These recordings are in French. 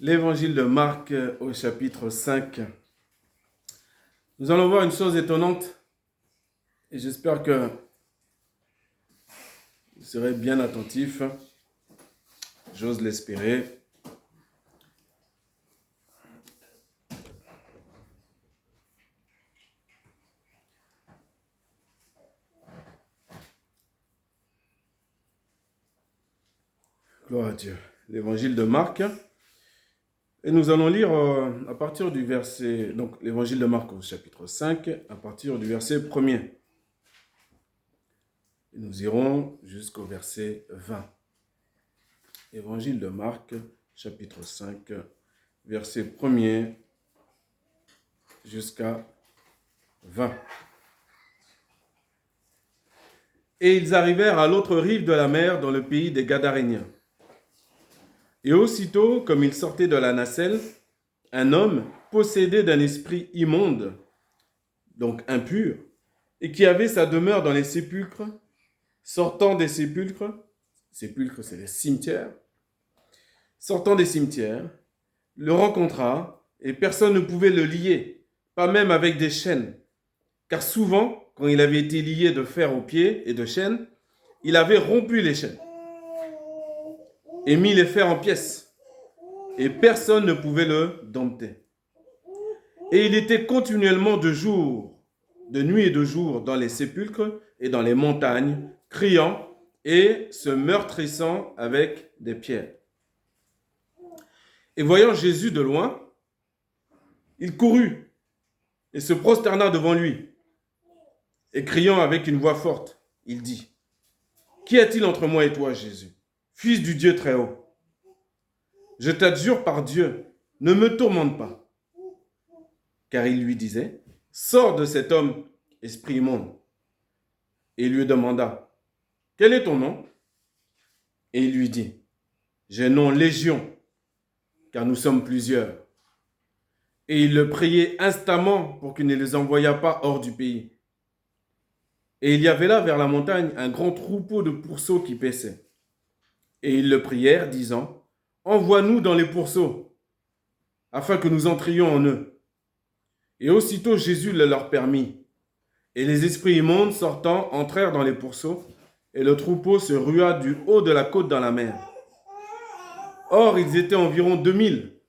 L'évangile de Marc au chapitre 5. Nous allons voir une chose étonnante et j'espère que vous serez bien attentifs. J'ose l'espérer. Gloire à Dieu. L'évangile de Marc. Et nous allons lire à partir du verset, donc l'évangile de Marc au chapitre 5, à partir du verset 1er. Et nous irons jusqu'au verset 20. Évangile de Marc, chapitre 5, verset 1er jusqu'à 20. Et ils arrivèrent à l'autre rive de la mer, dans le pays des Gadaréniens. Et aussitôt, comme ils sortaient de la nacelle, un homme possédé d'un esprit immonde, donc impur, et qui avait sa demeure dans les sépulcres, sortant des sépulcres c'est les cimetières, sortant des cimetières, le rencontra, et personne ne pouvait le lier, pas même avec des chaînes, car souvent, quand il avait été lié de fer aux pieds et de chaînes, il avait rompu les chaînes et mis les fers en pièces, et personne ne pouvait le dompter. Et il était continuellement de nuit et de jour, dans les sépulcres et dans les montagnes, criant et se meurtrissant avec des pierres. Et voyant Jésus de loin, il courut et se prosterna devant lui. Et criant avec une voix forte, il dit : « Qu'y a-t-il entre moi et toi, Jésus, Fils du Dieu très haut ? Je t'adjure par Dieu, ne me tourmente pas. » Car il lui disait : « Sors de cet homme, esprit immonde. » Et il lui demanda : « Quel est ton nom ? » Et il lui dit : « J'ai nom Légion, car nous sommes plusieurs. » Et il le priait instamment pour qu'il ne les envoyât pas hors du pays. Et il y avait là, vers la montagne, un grand troupeau de pourceaux qui paissaient. Et ils le prièrent, disant : « Envoie-nous dans les pourceaux, afin que nous entrions en eux. » Et aussitôt Jésus le leur permit. Et les esprits immondes sortant entrèrent dans les pourceaux, et le troupeau se rua du haut de la côte dans la mer. Or, ils étaient environ 2000,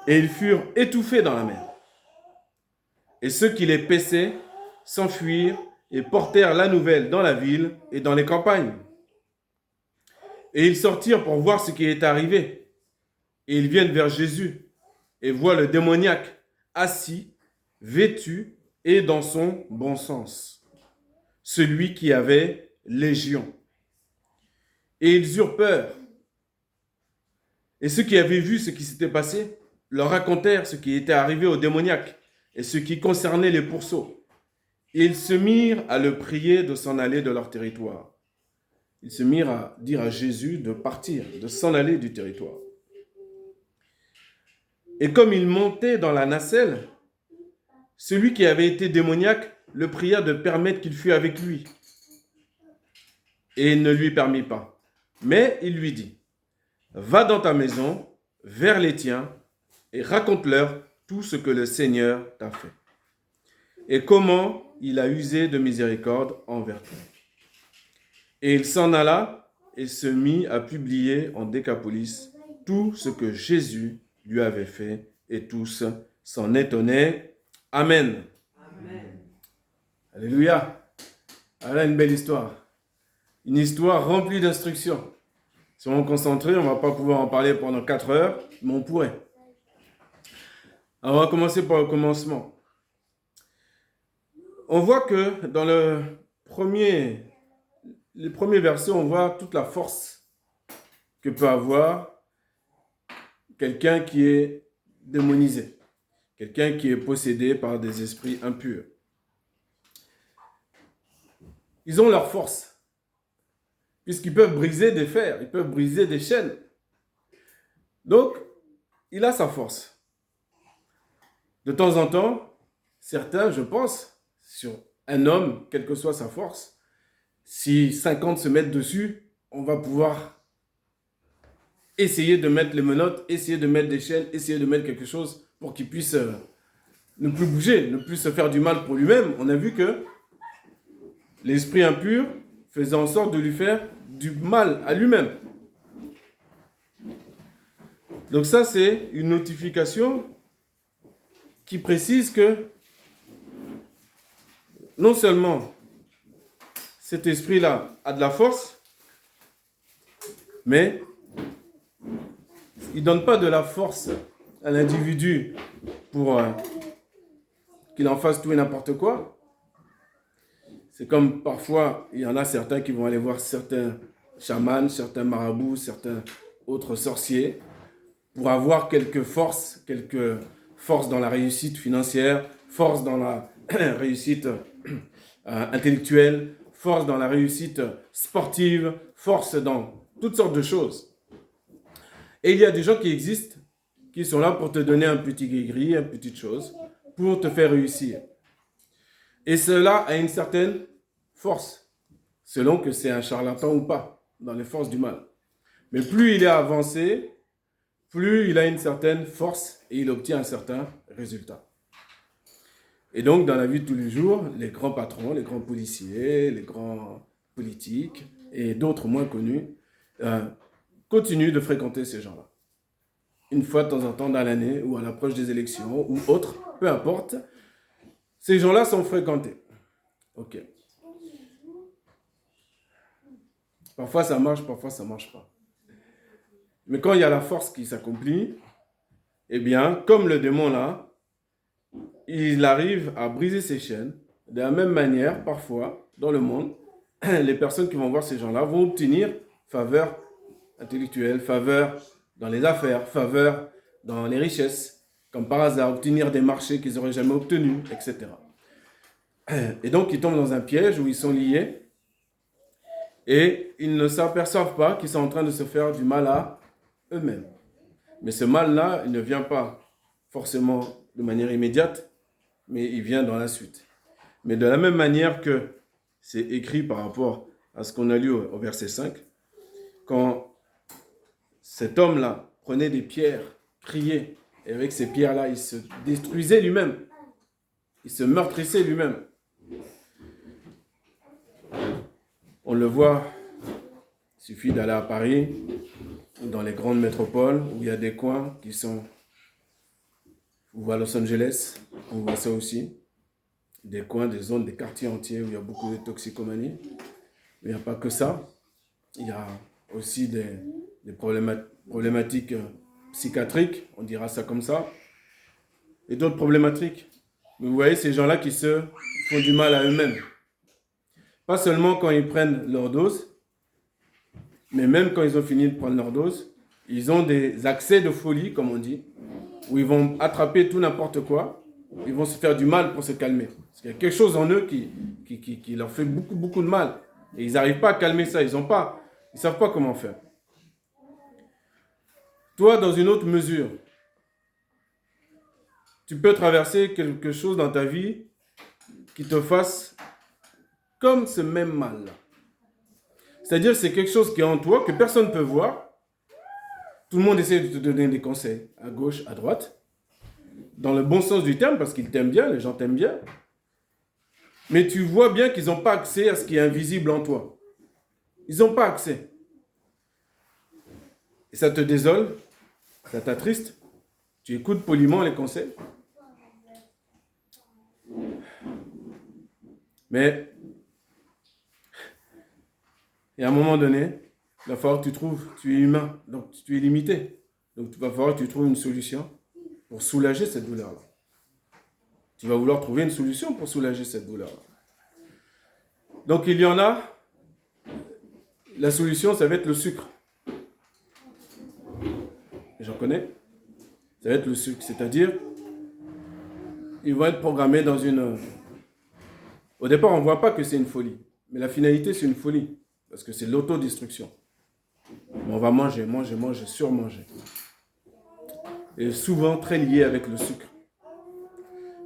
et ils furent étouffés dans la mer. Et ceux qui les paissaient s'enfuirent et portèrent la nouvelle dans la ville et dans les campagnes. Et ils sortirent pour voir ce qui était arrivé. Et ils viennent vers Jésus et voient le démoniaque assis, vêtu et dans son bon sens, celui qui avait légion. Et ils eurent peur. Et ceux qui avaient vu ce qui s'était passé leur racontèrent ce qui était arrivé au démoniaque et ce qui concernait les pourceaux. Et ils se mirent à le prier de s'en aller de leur territoire. Ils se mirent à dire à Jésus de partir, de s'en aller du territoire. Et comme il montait dans la nacelle, celui qui avait été démoniaque le pria de permettre qu'il fût avec lui. Et il ne lui permit pas. Mais il lui dit : « Va dans ta maison, vers les tiens, et raconte-leur tout ce que le Seigneur t'a fait. Et comment il a usé de miséricorde envers toi. » Et il s'en alla et se mit à publier en Décapolis tout ce que Jésus lui avait fait, et tous s'en étonnaient. Amen. Amen. Alléluia. Voilà une belle histoire. Une histoire remplie d'instructions. Si on est concentré, on ne va pas pouvoir en parler pendant 4 heures, mais on pourrait. Alors, on va commencer par le commencement. On voit que dans les premiers versets, on voit toute la force que peut avoir quelqu'un qui est démonisé, quelqu'un qui est possédé par des esprits impurs. Ils ont leur force, puisqu'ils peuvent briser des fers, ils peuvent briser des chaînes. Donc, il a sa force. De temps en temps, certains, je pense, sur un homme, quelle que soit sa force, si 50 se mettent dessus, on va pouvoir essayer de mettre les menottes, essayer de mettre des chaînes, essayer de mettre quelque chose pour qu'il puisse ne plus bouger, ne plus se faire du mal pour lui-même. On a vu que l'esprit impur faisait en sorte de lui faire du mal à lui-même. Donc ça, c'est une notification qui précise que non seulement cet esprit-là a de la force, mais il ne donne pas de la force à l'individu pour qu'il en fasse tout et n'importe quoi. C'est comme parfois, il y en a certains qui vont aller voir certains chamans, certains marabouts, certains autres sorciers pour avoir quelques forces dans la réussite financière, force dans la réussite intellectuelle, force dans la réussite sportive, force dans toutes sortes de choses. Et il y a des gens qui existent, qui sont là pour te donner un petit gris-gris, une petite chose, pour te faire réussir. Et cela a une certaine force, selon que c'est un charlatan ou pas, dans les forces du mal. Mais plus il est avancé, plus il a une certaine force et il obtient un certain résultat. Et donc, dans la vie de tous les jours, les grands patrons, les grands policiers, les grands politiques et d'autres moins connus continuent de fréquenter ces gens-là. Une fois de temps en temps dans l'année ou à l'approche des élections ou autres, peu importe, ces gens-là sont fréquentés. Ok. Parfois ça marche, parfois ça ne marche pas. Mais quand il y a la force qui s'accomplit, eh bien, comme le démon là, il arrive à briser ses chaînes. De la même manière, parfois, dans le monde, les personnes qui vont voir ces gens-là vont obtenir faveur intellectuelle, faveur dans les affaires, faveur dans les richesses, comme par hasard, obtenir des marchés qu'ils n'auraient jamais obtenus, etc. Et donc, ils tombent dans un piège où ils sont liés et ils ne s'aperçoivent pas qu'ils sont en train de se faire du mal à eux-mêmes. Mais ce mal-là, il ne vient pas forcément de manière immédiate, mais il vient dans la suite. Mais de la même manière que c'est écrit par rapport à ce qu'on a lu au verset 5, quand cet homme-là prenait des pierres, criait, et avec ces pierres-là, il se détruisait lui-même. Il se meurtrissait lui-même. On le voit, il suffit d'aller à Paris, ou dans les grandes métropoles, où il y a des coins qui sont... On voit Los Angeles, on voit ça aussi. Des coins, des zones, des quartiers entiers où il y a beaucoup de toxicomanie. Mais il n'y a pas que ça. Il y a aussi des problématiques psychiatriques, on dira ça comme ça, et d'autres problématiques. Mais vous voyez ces gens-là qui se font du mal à eux-mêmes. Pas seulement quand ils prennent leur dose, mais même quand ils ont fini de prendre leur dose, ils ont des accès de folie, comme on dit, où ils vont attraper tout n'importe quoi, ils vont se faire du mal pour se calmer. Parce qu'il y a quelque chose en eux qui leur fait beaucoup, beaucoup de mal. Et ils n'arrivent pas à calmer ça, ils ne savent pas comment faire. Toi, dans une autre mesure, tu peux traverser quelque chose dans ta vie qui te fasse comme ce même mal-là. C'est-à-dire c'est quelque chose qui est en toi, que personne ne peut voir. Tout le monde essaie de te donner des conseils, à gauche, à droite, dans le bon sens du terme, parce qu'ils t'aiment bien, les gens t'aiment bien. Mais tu vois bien qu'ils n'ont pas accès à ce qui est invisible en toi. Ils n'ont pas accès. Et ça te désole, ça t'attriste. Tu écoutes poliment les conseils. Mais, et à un moment donné, il va falloir que tu es humain, donc tu es limité. Donc il va falloir que tu trouves une solution pour soulager cette douleur-là. Tu vas vouloir trouver une solution pour soulager cette douleur-là. Donc il y en a, la solution, ça va être le sucre. J'en connais. Ça va être le sucre, c'est-à-dire, ils vont être programmés dans une... Au départ, on ne voit pas que c'est une folie. Mais la finalité, c'est une folie. Parce que c'est l'autodestruction. On va manger, surmanger. Et souvent très lié avec le sucre.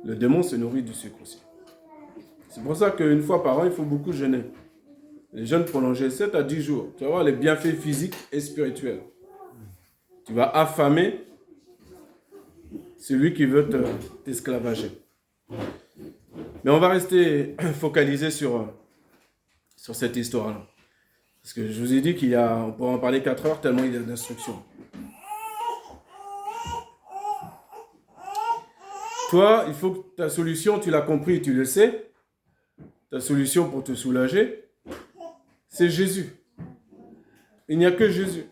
Le démon se nourrit du sucre aussi. C'est pour ça qu'une fois par an, il faut beaucoup jeûner. Les jeûnes prolongés, 7 à 10 jours. Tu vas voir les bienfaits physiques et spirituels. Tu vas affamer celui qui veut t'esclavager. Mais on va rester focalisé sur cette histoire-là. Parce que je vous ai dit on pourrait en parler 4 heures tellement il y a d'instructions. Toi, il faut que ta solution, tu l'as compris, tu le sais. Ta solution pour te soulager, c'est Jésus. Il n'y a que Jésus.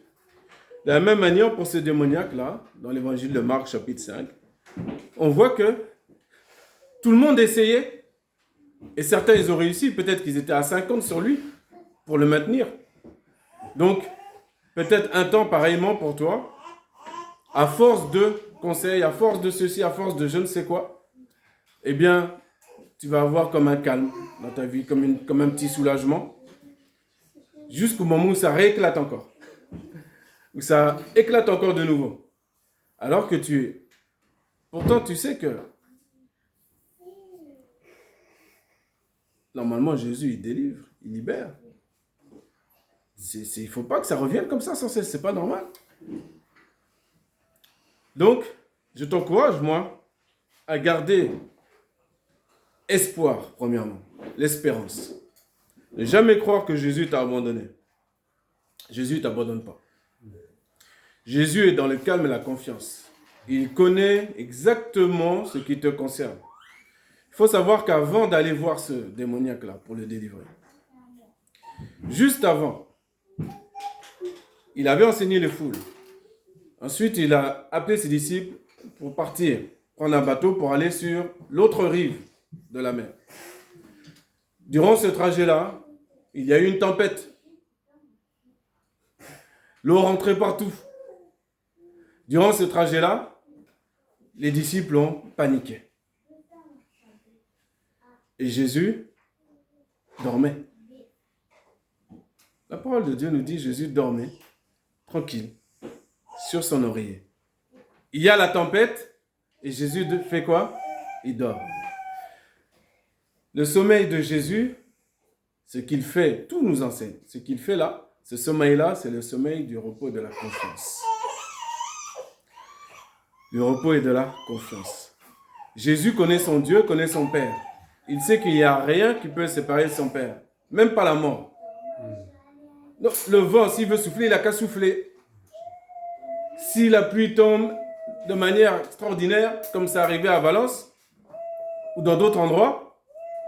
De la même manière, pour ces démoniaques-là, dans l'évangile de Marc, chapitre 5, on voit que tout le monde essayait. Et certains, ils ont réussi. Peut-être qu'ils étaient à 50 sur lui pour le maintenir. Donc, peut-être un temps pareillement pour toi. À force de conseils, à force de ceci, à force de je ne sais quoi, eh bien, tu vas avoir comme un calme dans ta vie, comme un petit soulagement, jusqu'au moment où ça rééclate encore. Où ça éclate encore de nouveau. Alors que pourtant, tu sais que normalement, Jésus, il délivre, il libère. Il ne faut pas que ça revienne comme ça sans cesse, c'est pas normal. Donc, je t'encourage, moi, à garder espoir, premièrement, l'espérance. Ne jamais croire que Jésus t'a abandonné. Jésus ne t'abandonne pas. Jésus est dans le calme et la confiance. Il connaît exactement ce qui te concerne. Il faut savoir qu'avant d'aller voir ce démoniaque-là pour le délivrer, juste avant, il avait enseigné les foules. Ensuite, il a appelé ses disciples pour partir, prendre un bateau pour aller sur l'autre rive de la mer. Durant ce trajet-là, il y a eu une tempête. L'eau rentrait partout. Durant ce trajet-là, les disciples ont paniqué. Et Jésus dormait. La parole de Dieu nous dit Jésus dormait, tranquille, sur son oreiller. Il y a la tempête et Jésus fait quoi? Il dort. Le sommeil de Jésus, ce qu'il fait, tout nous enseigne. Ce qu'il fait là, ce sommeil-là, c'est le sommeil du repos et de la confiance. Du repos et de la confiance. Jésus connaît son Dieu, connaît son Père. Il sait qu'il n'y a rien qui peut séparer son Père. Même pas la mort. Donc, le vent, s'il veut souffler, il n'a qu'à souffler. Si la pluie tombe de manière extraordinaire, comme ça arrivait à Valence, ou dans d'autres endroits,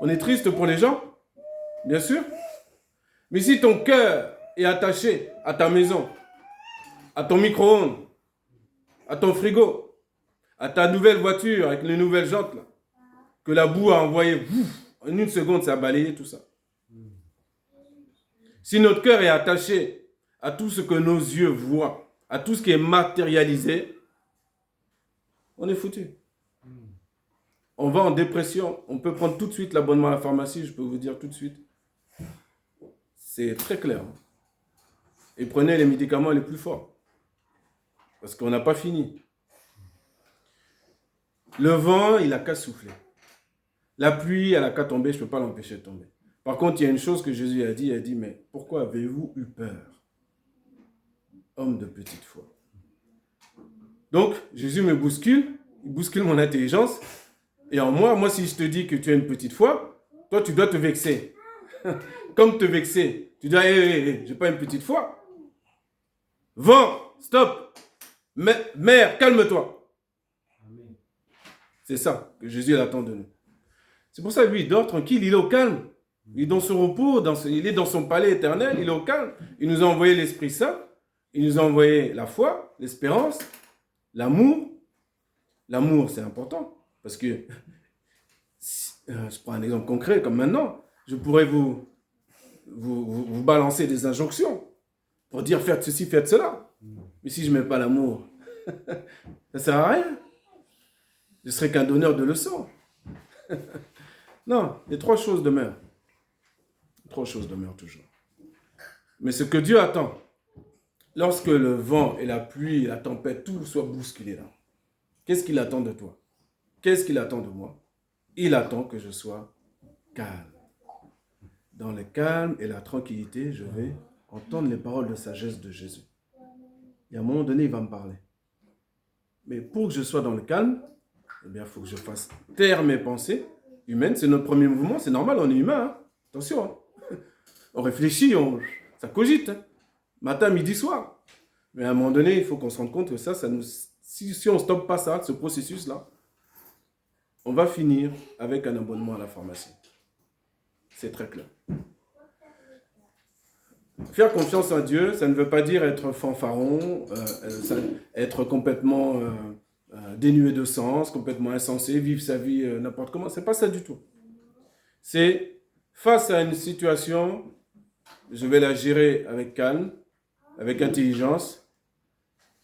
on est triste pour les gens, bien sûr. Mais si ton cœur est attaché à ta maison, à ton micro-ondes, à ton frigo, à ta nouvelle voiture avec les nouvelles jantes, là, que la boue a envoyé, en une seconde, ça a balayé tout ça. Si notre cœur est attaché à tout ce que nos yeux voient, à tout ce qui est matérialisé, on est foutu. On va en dépression. On peut prendre tout de suite l'abonnement à la pharmacie, je peux vous dire tout de suite. C'est très clair. Et prenez les médicaments les plus forts. Parce qu'on n'a pas fini. Le vent, il n'a qu'à souffler. La pluie, elle n'a qu'à tomber, je ne peux pas l'empêcher de tomber. Par contre, il y a une chose que Jésus a dit, mais pourquoi avez-vous eu peur, homme de petite foi? Donc, Jésus me bouscule, il bouscule mon intelligence, et en moi, si je te dis que tu as une petite foi, toi, tu dois te vexer. Comme te vexer, tu dis, j'ai pas une petite foi. Vent, stop. Mère, calme-toi. C'est ça que Jésus attend de nous. C'est pour ça que lui, il dort tranquille, il est au calme. Il est dans son repos, il est dans son palais éternel, il est au calme. Il nous a envoyé l'Esprit Saint, il nous a envoyé la foi, l'espérance, l'amour. L'amour, c'est important. Parce que, je prends un exemple concret, comme maintenant, je pourrais vous balancer des injonctions pour dire faites ceci, faites cela. Mais si je ne mets pas l'amour, ça ne sert à rien. Je serai qu'un donneur de leçons. Non, les 3 choses demeurent. 3 choses demeurent toujours. Mais ce que Dieu attend, lorsque le vent et la pluie et la tempête, tout soit bousculé là, qu'est-ce qu'il attend de toi? Qu'est-ce qu'il attend de moi? Il attend que je sois calme. Dans le calme et la tranquillité, je vais entendre les paroles de sagesse de Jésus. Et à un moment donné, il va me parler. Mais pour que je sois dans le calme, eh bien, il faut que je fasse taire mes pensées humaines. C'est notre premier mouvement, c'est normal, on est humain. Hein. Attention, hein. On réfléchit, ça cogite. Hein. Matin, midi, soir. Mais à un moment donné, il faut qu'on se rende compte que ça nous, si on ne stoppe pas ça, ce processus-là, on va finir avec un abonnement à la pharmacie. C'est très clair. Faire confiance en Dieu, ça ne veut pas dire être fanfaron, être complètement dénué de sens, complètement insensé, vivre sa vie n'importe comment. C'est pas ça du tout. C'est face à une situation, je vais la gérer avec calme, avec intelligence,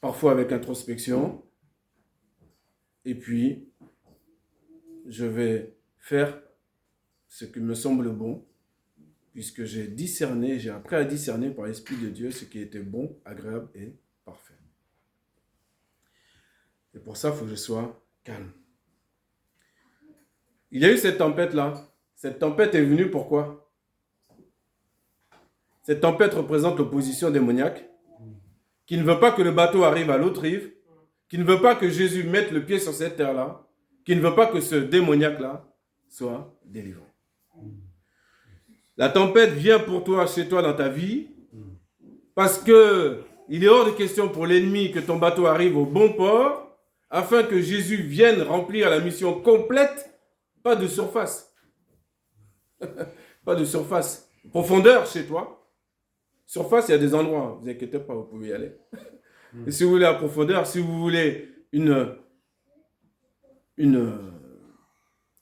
parfois avec introspection, et puis je vais faire ce qui me semble bon, puisque j'ai discerné, j'ai appris à discerner par l'Esprit de Dieu ce qui était bon, agréable et parfait. Et pour ça, il faut que je sois calme. Il y a eu cette tempête-là. Cette tempête est venue pourquoi? Cette tempête représente l'opposition démoniaque, qui ne veut pas que le bateau arrive à l'autre rive, qui ne veut pas que Jésus mette le pied sur cette terre-là, qui ne veut pas que ce démoniaque-là soit délivré. La tempête vient pour toi, chez toi, dans ta vie, parce que il est hors de question pour l'ennemi que ton bateau arrive au bon port, afin que Jésus vienne remplir la mission complète, pas de surface. Pas de surface. Profondeur chez toi. Surface, il y a des endroits, ne vous inquiétez pas, vous pouvez y aller. Et si vous voulez la profondeur, si vous voulez une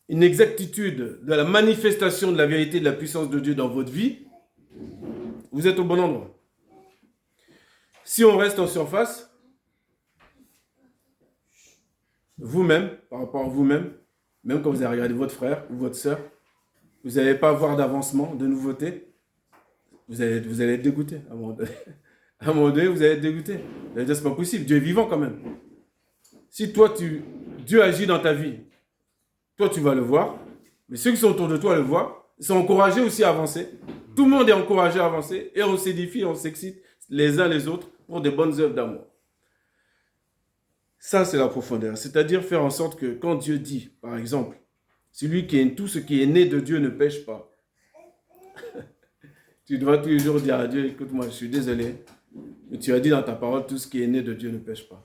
exactitude de la manifestation de la vérité de la puissance de Dieu dans votre vie, vous êtes au bon endroit. Si on reste en surface, vous-même, par rapport à vous-même, même quand vous allez regarder votre frère ou votre soeur, vous n'allez pas avoir d'avancement, de nouveauté, vous allez être dégoûté à un moment donné. À un moment donné, vous allez être dégoûté. Vous allez dire, c'est pas possible, Dieu est vivant quand même. Si toi, Dieu agit dans ta vie, toi, tu vas le voir, mais ceux qui sont autour de toi le voient, ils sont encouragés aussi à avancer. Tout le monde est encouragé à avancer et on s'édifie, on s'excite les uns les autres pour des bonnes œuvres d'amour. Ça, c'est la profondeur. C'est-à-dire faire en sorte que quand Dieu dit, par exemple, celui qui est tout ce qui est né de Dieu ne pêche pas. Tu dois tous les jours dire à Dieu, écoute-moi, je suis désolé, mais tu as dit dans ta parole, tout ce qui est né de Dieu ne pêche pas.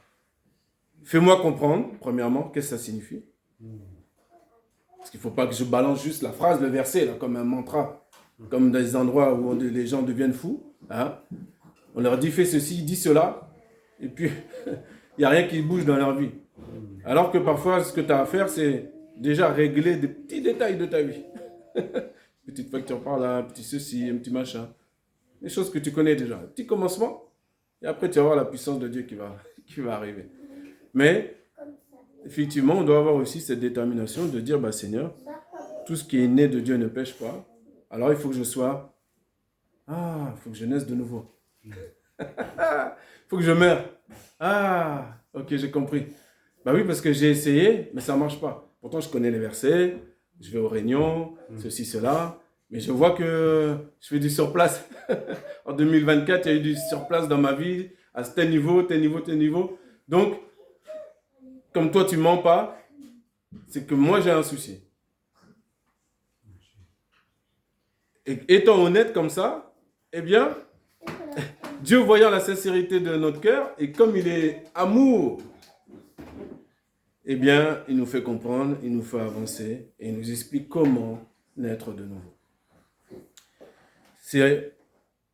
Fais-moi comprendre, premièrement, qu'est-ce que ça signifie. Parce qu'il ne faut pas que je balance juste la phrase, le verset, là, comme un mantra, comme dans des endroits où les gens deviennent fous. Hein. On leur dit, fais ceci, dis cela, et puis il n'y a rien qui bouge dans leur vie. Alors que parfois, ce que tu as à faire, c'est déjà régler des petits détails de ta vie. Petite facture par là, un petit ceci, un petit machin. Des choses que tu connais déjà. Un petit commencement, et après tu vas voir la puissance de Dieu qui va arriver. Mais, effectivement, on doit avoir aussi cette détermination de dire, bah, Seigneur, tout ce qui est né de Dieu ne pêche pas. Alors il faut que je sois... il faut que je naisse de nouveau. Il faut que je meure. Ok, j'ai compris. Bah oui, parce que j'ai essayé, mais ça ne marche pas. Pourtant, je connais les versets, je vais aux réunions, ceci, cela, mais je vois que je fais du surplace. En 2024, il y a eu du surplace dans ma vie, à tel niveau, tel niveau, tel niveau. Donc, comme toi, tu ne mens pas, c'est que moi, j'ai un souci. Et étant honnête comme ça, eh bien, Dieu voyant la sincérité de notre cœur, et comme il est amour, eh bien, il nous fait comprendre, il nous fait avancer, et il nous explique comment naître de nouveau. C'est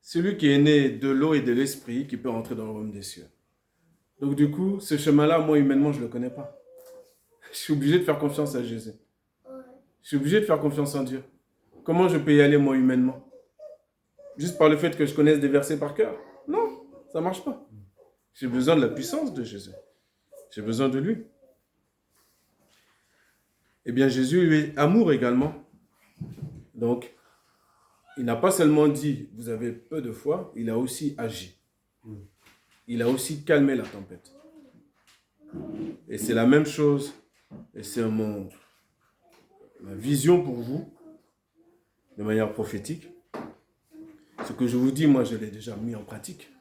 celui qui est né de l'eau et de l'esprit qui peut rentrer dans le royaume des cieux. Donc du coup, ce chemin-là, moi, humainement, je ne le connais pas. Je suis obligé de faire confiance à Jésus. Je suis obligé de faire confiance en Dieu. Comment je peux y aller, moi, humainement? Juste par le fait que je connaisse des versets par cœur? Non, ça ne marche pas. J'ai besoin de la puissance de Jésus. J'ai besoin de lui. Eh bien, Jésus, lui, est amour également. Donc, il n'a pas seulement dit, vous avez peu de foi, il a aussi agi. Il a aussi calmé la tempête. Et c'est la même chose, et c'est ma vision pour vous, de manière prophétique. Ce que je vous dis, moi, je l'ai déjà mis en pratique.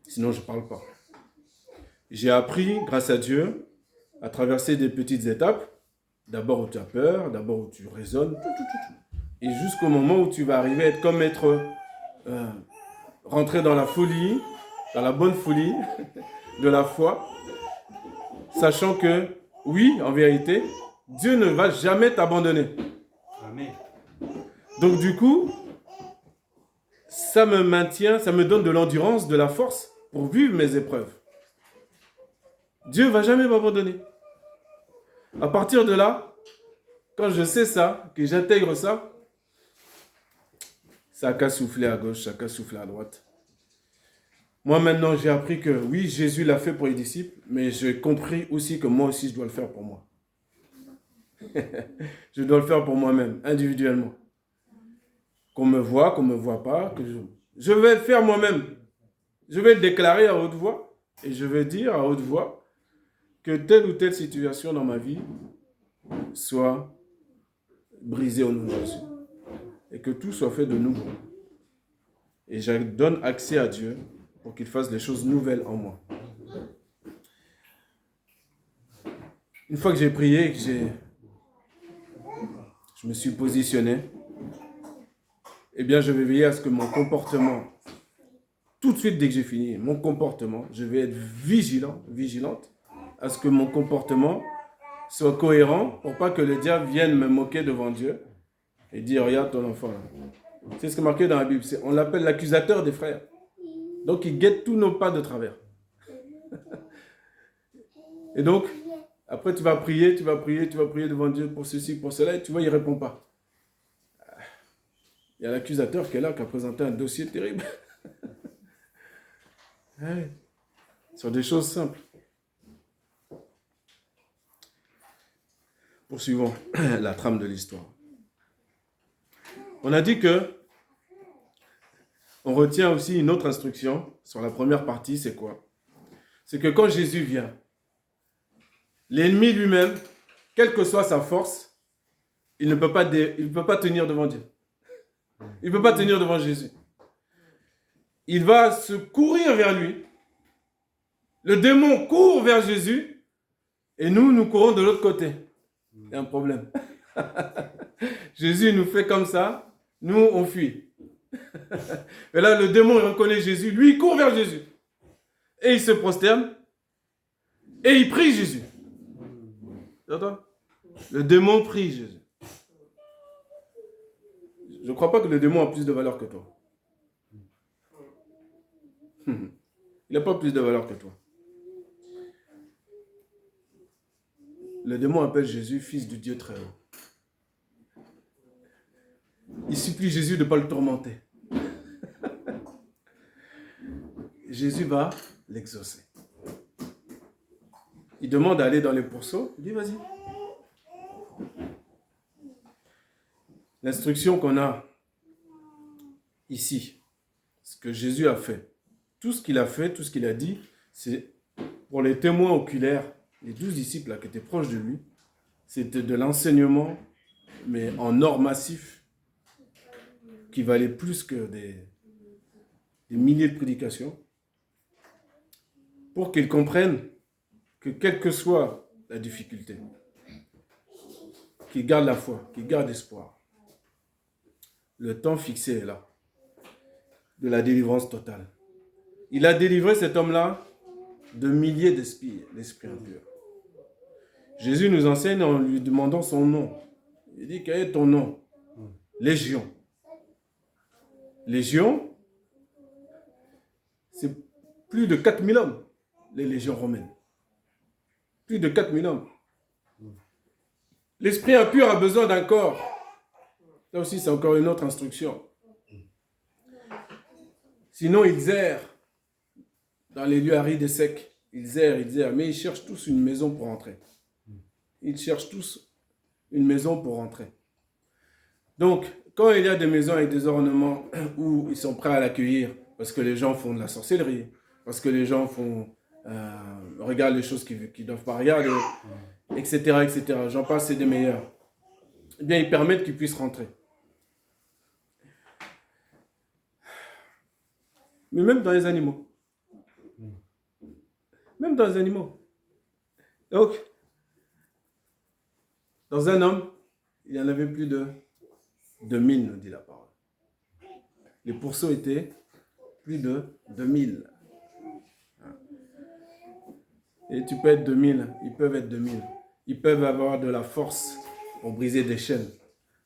Sinon, je ne parle pas. J'ai appris, grâce à Dieu, à traverser des petites étapes. D'abord où tu as peur, d'abord où tu raisonnes, et jusqu'au moment où tu vas arriver à être comme être rentré dans la folie, dans la bonne folie de la foi, sachant que, oui, en vérité, Dieu ne va jamais t'abandonner. Amen. Donc du coup, ça me maintient, ça me donne de l'endurance, de la force pour vivre mes épreuves. Dieu ne va jamais m'abandonner. À partir de là, quand je sais ça, que j'intègre ça, ça n'a qu'à souffler à gauche, ça n'a qu'à souffler à droite. Moi maintenant, j'ai appris que oui, Jésus l'a fait pour les disciples, mais j'ai compris aussi que moi aussi, je dois le faire pour moi. Je dois le faire pour moi-même, individuellement. Qu'on me voit pas, que je vais le faire moi-même. Je vais le déclarer à haute voix et je vais dire à haute voix que telle ou telle situation dans ma vie soit brisée au nom de Jésus et que tout soit fait de nouveau. Et je donne accès à Dieu pour qu'il fasse des choses nouvelles en moi. Une fois que j'ai prié, que je me suis positionné, eh bien je vais veiller à ce que mon comportement, tout de suite dès que j'ai fini, mon comportement, je vais être vigilante, à ce que mon comportement soit cohérent pour pas que le diable vienne me moquer devant Dieu et dire, regarde ton enfant là. C'est ce qui est marqué dans la Bible, on l'appelle l'accusateur des frères. Donc il guette tous nos pas de travers. Et donc, après tu vas prier devant Dieu pour ceci, pour cela, et tu vois, il ne répond pas. Il y a l'accusateur qui est là, qui a présenté un dossier terrible. Ouais. Sur des choses simples. Poursuivons la trame de l'histoire. On a dit que on retient aussi une autre instruction sur la première partie, c'est quoi? C'est que quand Jésus vient, l'ennemi lui-même, quelle que soit sa force, il ne peut pas tenir devant Dieu. Il ne peut pas tenir devant Jésus. Il va se courir vers lui. Le démon court vers Jésus et nous courons de l'autre côté. Il y a un problème. Jésus nous fait comme ça, nous on fuit. Et là le démon reconnaît Jésus, lui il court vers Jésus. Et il se prosterne et il prie Jésus. Tu entends? Le démon prie Jésus. Je ne crois pas que le démon a plus de valeur que toi. Il n'a pas plus de valeur que toi. Le démon appelle Jésus fils du Dieu très haut. Il supplie Jésus de ne pas le tourmenter. Jésus va l'exaucer. Il demande d'aller dans les pourceaux. Il dit vas-y. L'instruction qu'on a ici, ce que Jésus a fait, tout ce qu'il a fait, tout ce qu'il a dit, c'est pour les témoins oculaires, les 12 disciples là, qui étaient proches de lui, c'était de l'enseignement, mais en or massif, qui valait plus que des milliers de prédications, pour qu'ils comprennent que quelle que soit la difficulté, qu'ils gardent la foi, qu'ils gardent espoir. Le temps fixé est là, de la délivrance totale. Il a délivré cet homme-là de milliers d'esprits impurs. Jésus nous enseigne en lui demandant son nom. Il dit, quel est ton nom? Légion. Légion, c'est plus de 4000 hommes, les légions romaines. Plus de 4000 hommes. L'esprit impur a besoin d'un corps. Là aussi, c'est encore une autre instruction. Sinon, ils errent dans les lieux arides et secs. Ils errent, mais ils cherchent tous une maison pour entrer. Ils cherchent tous une maison pour rentrer. Donc, quand il y a des maisons avec des ornements où ils sont prêts à l'accueillir, parce que les gens font de la sorcellerie, parce que les gens regardent les choses qu'ils ne doivent pas regarder, etc. J'en passe, c'est des meilleurs. Eh bien, ils permettent qu'ils puissent rentrer. Mais même dans les animaux. même dans les animaux. Donc, dans un homme, il y en avait plus de 2000, nous dit la parole. Les pourceaux étaient plus de 2000. Et tu peux être 2000, ils peuvent être 2000. Ils peuvent avoir de la force pour briser des chaînes.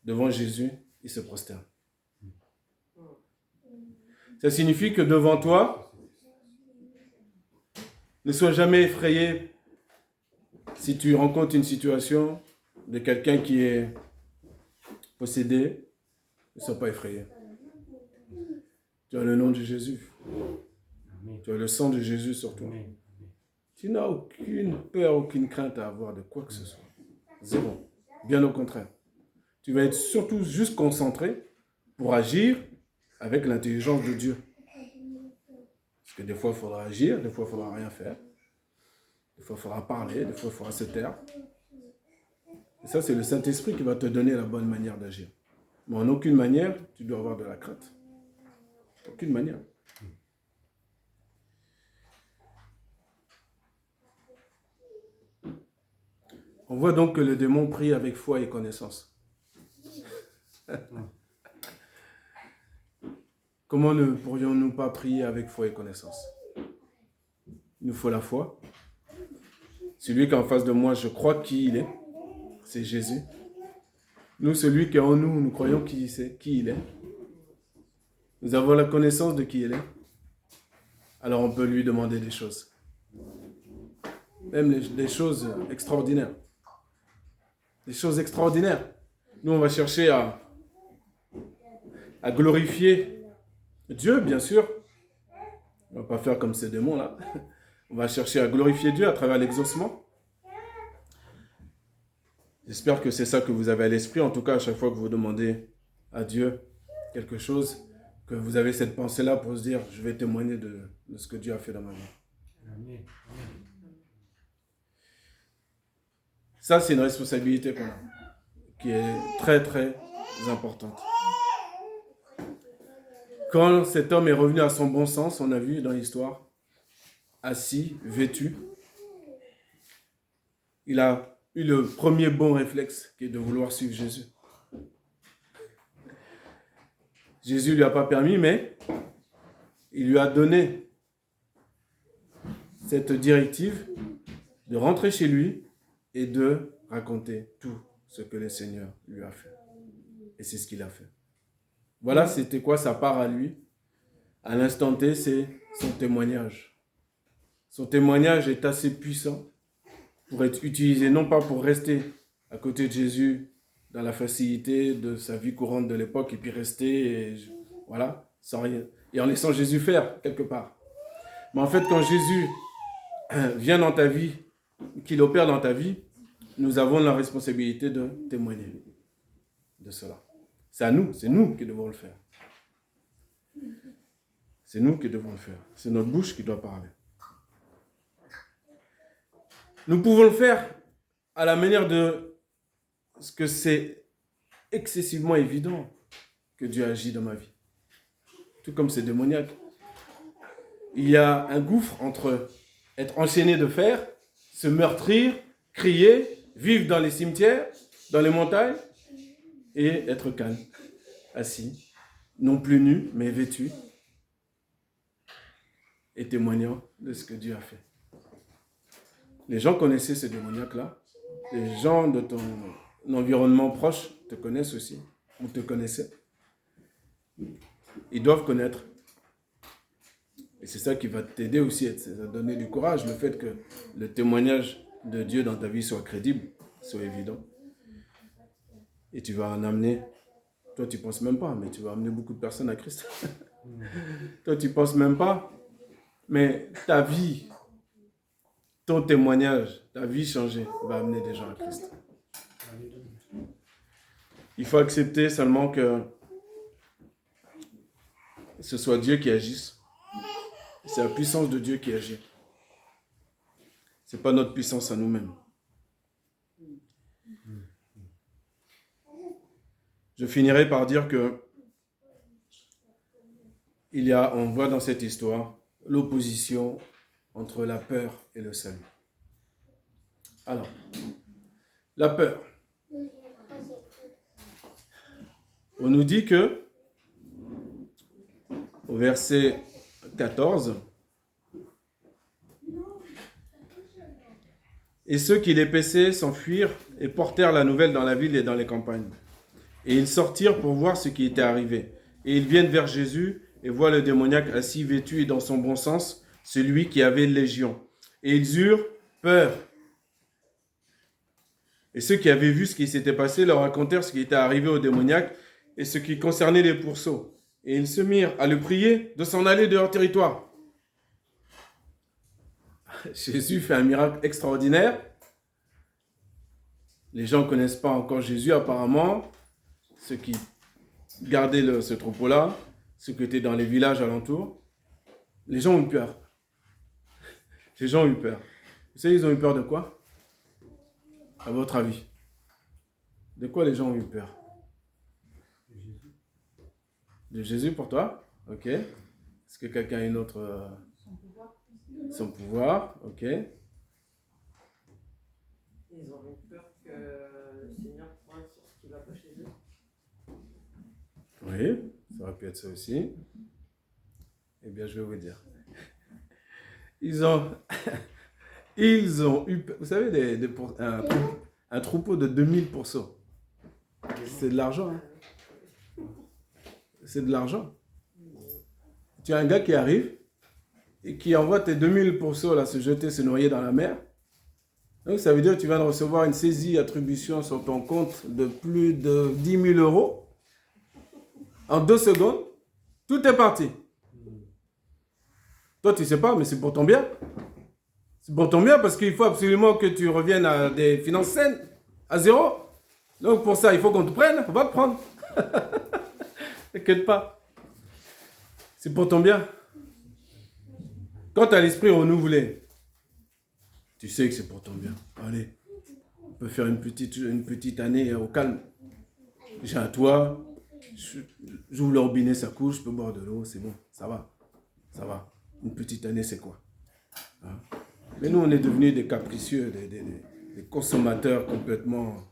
Devant Jésus, ils se prosternent. Ça signifie que devant toi, ne sois jamais effrayé si tu rencontres une situation de quelqu'un qui est possédé. Ne sois pas effrayé. Tu as le nom de Jésus. Tu as le sang de Jésus sur toi. Tu n'as aucune peur, aucune crainte à avoir de quoi que ce soit. Zéro. Bien au contraire. Tu vas être surtout juste concentré pour agir avec l'intelligence de Dieu. Parce que des fois, il faudra agir, des fois, il ne faudra rien faire. Des fois, il faudra parler, des fois, il faudra se taire. Et ça, c'est le Saint-Esprit qui va te donner la bonne manière d'agir. Mais en aucune manière, tu dois avoir de la crainte. Aucune manière. On voit donc que le démon prie avec foi et connaissance. Comment ne pourrions-nous pas prier avec foi et connaissance? Il nous faut la foi. Celui qui est en face de moi, je crois qui il est. C'est Jésus. Nous, celui qui est en nous, nous croyons qui il est. Nous avons la connaissance de qui il est. Alors on peut lui demander des choses. Même des choses extraordinaires. Des choses extraordinaires. Nous, on va chercher à glorifier Dieu, bien sûr. On ne va pas faire comme ces démons-là. On va chercher à glorifier Dieu à travers l'exaucement. J'espère que c'est ça que vous avez à l'esprit. En tout cas, à chaque fois que vous demandez à Dieu quelque chose, que vous avez cette pensée-là pour se dire, je vais témoigner de ce que Dieu a fait dans ma vie. Amen. Ça, c'est une responsabilité qu'on a, qui est très, très importante. Quand cet homme est revenu à son bon sens, on a vu dans l'histoire, assis, vêtu, il a eu le premier bon réflexe qui est de vouloir suivre Jésus. Jésus ne lui a pas permis, mais il lui a donné cette directive de rentrer chez lui et de raconter tout ce que le Seigneur lui a fait. Et c'est ce qu'il a fait. Voilà, c'était quoi sa part à lui. À l'instant T, c'est son témoignage. Son témoignage est assez puissant pour être utilisé, non pas pour rester à côté de Jésus dans la facilité de sa vie courante de l'époque et puis rester, voilà, sans rien, et en laissant Jésus faire quelque part. Mais en fait, quand Jésus vient dans ta vie, qu'il opère dans ta vie, nous avons la responsabilité de témoigner de cela. C'est à nous, c'est nous qui devons le faire. C'est nous qui devons le faire. C'est notre bouche qui doit parler. Nous pouvons le faire à la manière de ce que c'est excessivement évident que Dieu agit dans ma vie. Tout comme c'est démoniaque. Il y a un gouffre entre être enchaîné de fer, se meurtrir, crier, vivre dans les cimetières, dans les montagnes, et être calme, assis, non plus nu, mais vêtu, et témoignant de ce que Dieu a fait. Les gens connaissaient ce démoniaque-là. Les gens de ton environnement proche te connaissent aussi, ou te connaissaient. Ils doivent connaître. Et c'est ça qui va t'aider aussi à donner du courage, le fait que le témoignage de Dieu dans ta vie soit crédible, soit évident. Et tu vas en amener, toi tu ne penses même pas, mais tu vas amener beaucoup de personnes à Christ. Toi tu ne penses même pas, mais ta vie, ton témoignage, ta vie changée va amener des gens à Christ. Il faut accepter seulement que ce soit Dieu qui agisse. C'est la puissance de Dieu qui agit. Ce n'est pas notre puissance à nous-mêmes. Je finirai par dire que on voit dans cette histoire l'opposition entre la peur et le salut. Alors, la peur. On nous dit que, au verset 14, et ceux qui les paissaient s'enfuirent et portèrent la nouvelle dans la ville et dans les campagnes. Et ils sortirent pour voir ce qui était arrivé. Et ils viennent vers Jésus et voient le démoniaque assis, vêtu et dans son bon sens, celui qui avait légion. Et ils eurent peur. Et ceux qui avaient vu ce qui s'était passé leur racontèrent ce qui était arrivé au démoniaque et ce qui concernait les pourceaux. Et ils se mirent à le prier de s'en aller de leur territoire. Jésus fait un miracle extraordinaire. Les gens ne connaissent pas encore Jésus apparemment. Ceux qui gardaient ce troupeau-là, ceux qui étaient dans les villages alentours, les gens ont eu peur. Les gens ont eu peur. Vous savez, ils ont eu peur de quoi? À votre avis? De quoi les gens ont eu peur? De Jésus pour toi? Ok. Est-ce que quelqu'un a une autre... Son pouvoir, ok. Ils ont eu peur que le Seigneur pointe sur ce qui ne va pas chez eux. Oui, ça aurait pu être ça aussi. Eh bien, je vais vous dire. Ils ont eu peur. Vous savez, un troupeau de 2000 pourceaux. C'est de l'argent. Hein? C'est de l'argent. Tu as un gars qui arrive et qui envoie tes 2000 pourceaux là, se jeter, se noyer dans la mer. Donc ça veut dire que tu viens de recevoir une saisie attribution sur ton compte de plus de 10 000 euros. En 2 secondes, tout est parti. Toi, tu ne sais pas, mais c'est pour ton bien. C'est pour ton bien parce qu'il faut absolument que tu reviennes à des finances saines, à zéro. Donc pour ça, il faut qu'on te prenne, on va te prendre. T'inquiète pas. C'est pour ton bien. Quand tu as l'esprit renouvelé, tu sais que c'est pour ton bien. Allez, on peut faire une petite année au calme. J'ai un toit, j'ouvre le robinet, ça coule, je peux boire de l'eau, c'est bon, ça va. Ça va. Une petite année, c'est quoi? Hein? Mais nous, on est devenus des capricieux, des consommateurs complètement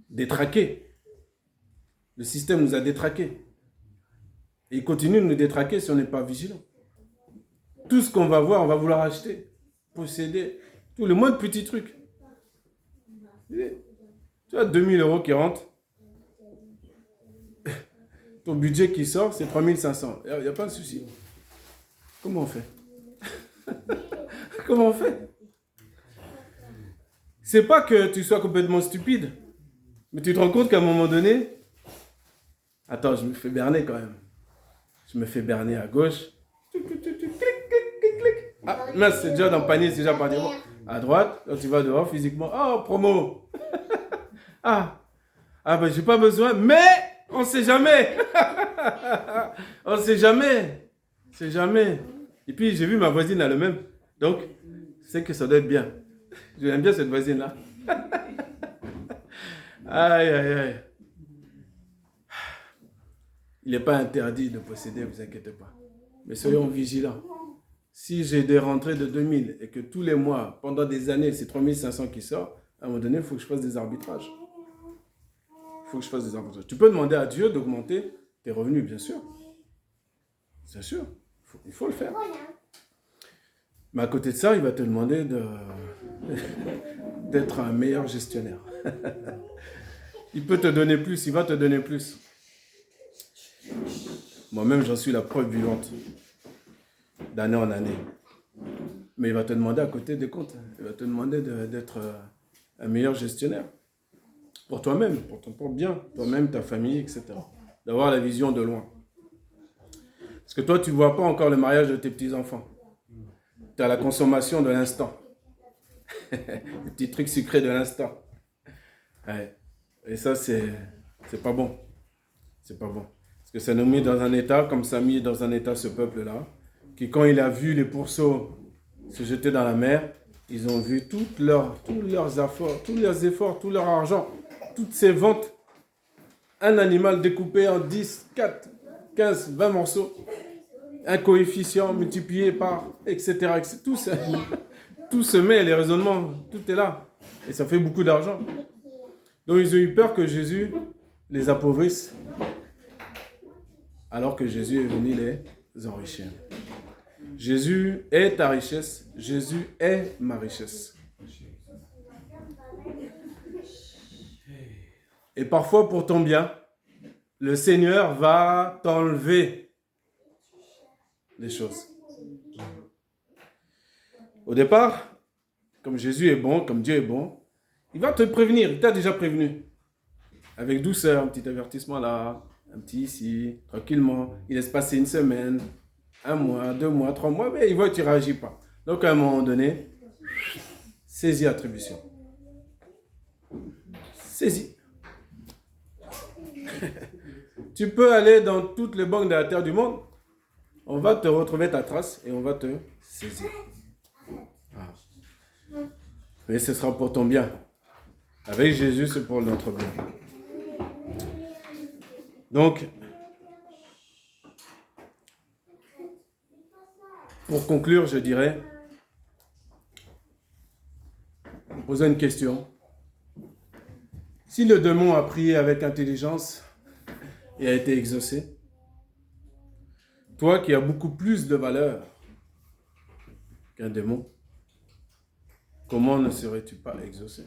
détraqués. Le système nous a détraqués. Et il continue de nous détraquer si on n'est pas vigilant. Tout ce qu'on va voir, on va vouloir acheter, posséder, tout le moindre petit truc. Tu as 2000 euros qui rentrent. Ton budget qui sort, c'est 3500. Il n'y a pas de souci. Comment on fait? Comment on fait? C'est pas que tu sois complètement stupide, mais tu te rends compte qu'à un moment donné, attends, je me fais berner quand même. Je me fais berner à gauche. Ah, mince, c'est déjà dans le panier, c'est déjà parti. Bon, à droite, quand tu vas dehors physiquement. Oh, promo. Ben j'ai pas besoin, mais on sait jamais. On sait jamais. C'est jamais. Et puis j'ai vu ma voisine a le même. Donc, c'est que ça doit être bien. Je l'aime bien cette voisine-là. Aïe, aïe, aïe. Il n'est pas interdit de posséder, ne vous inquiétez pas. Mais soyons vigilants. Si j'ai des rentrées de 2000 et que tous les mois, pendant des années, c'est 3500 qui sortent, à un moment donné, il faut que je fasse des arbitrages. Il faut que je fasse des arbitrages. Tu peux demander à Dieu d'augmenter tes revenus, bien sûr. Bien sûr. Il faut le faire. Mais à côté de ça, il va te demander d'être un meilleur gestionnaire. Il peut te donner plus, il va te donner plus. Moi-même, j'en suis la preuve vivante, d'année en année. Mais il va te demander à côté des comptes, il va te demander d'être un meilleur gestionnaire. Pour toi-même, pour ton propre bien, toi-même, ta famille, etc. D'avoir la vision de loin. Parce que toi, tu ne vois pas encore le mariage de tes petits-enfants. Tu as la consommation de l'instant. Les petits trucs sucrés de l'instant. Ouais. Et ça, c'est pas bon. C'est pas bon. Parce que ça nous met dans un état, comme ça a mis dans un état ce peuple-là, qui quand il a vu les pourceaux se jeter dans la mer, ils ont vu tous leurs efforts, tout leur argent, toutes ces ventes, un animal découpé en 10, 4, 15, 20 morceaux. un coefficient multiplié par, etc. Tout se met, les raisonnements, tout est là. Et ça fait beaucoup d'argent. Donc ils ont eu peur que Jésus les appauvrisse, alors que Jésus est venu les enrichir. Jésus est ta richesse, Jésus est ma richesse. Et parfois pour ton bien, le Seigneur va t'enlever des choses. Au départ, comme Jésus est bon, comme Dieu est bon, il va te prévenir, il t'a déjà prévenu. Avec douceur, un petit avertissement là, un petit ici, tranquillement. Il laisse passer une semaine, 1 mois, 2 mois, 3 mois, mais il voit que tu ne réagis pas. Donc à un moment donné, saisis l'attribution. Saisis. Tu peux aller dans toutes les banques de la terre du monde, on va te retrouver ta trace et on va te saisir. Ah. Mais ce sera pour ton bien. Avec Jésus, c'est pour notre bien. Donc, pour conclure, je dirais, poser une question. Si le démon a prié avec intelligence et a été exaucé, toi qui as beaucoup plus de valeur qu'un démon, comment ne serais-tu pas exaucé?